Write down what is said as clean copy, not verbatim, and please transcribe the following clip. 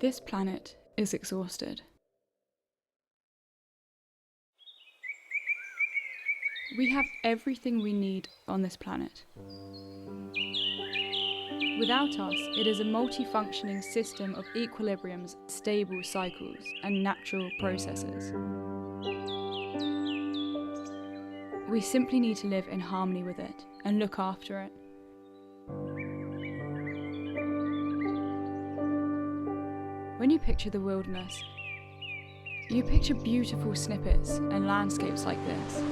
This planet is exhausted. We have everything we need on this planet. Without us, it is a multi-functioning system of equilibriums, stable cycles, and natural processes. We simply need to live in harmony with it and look after it. When you picture the wilderness, you picture beautiful snippets and landscapes like this.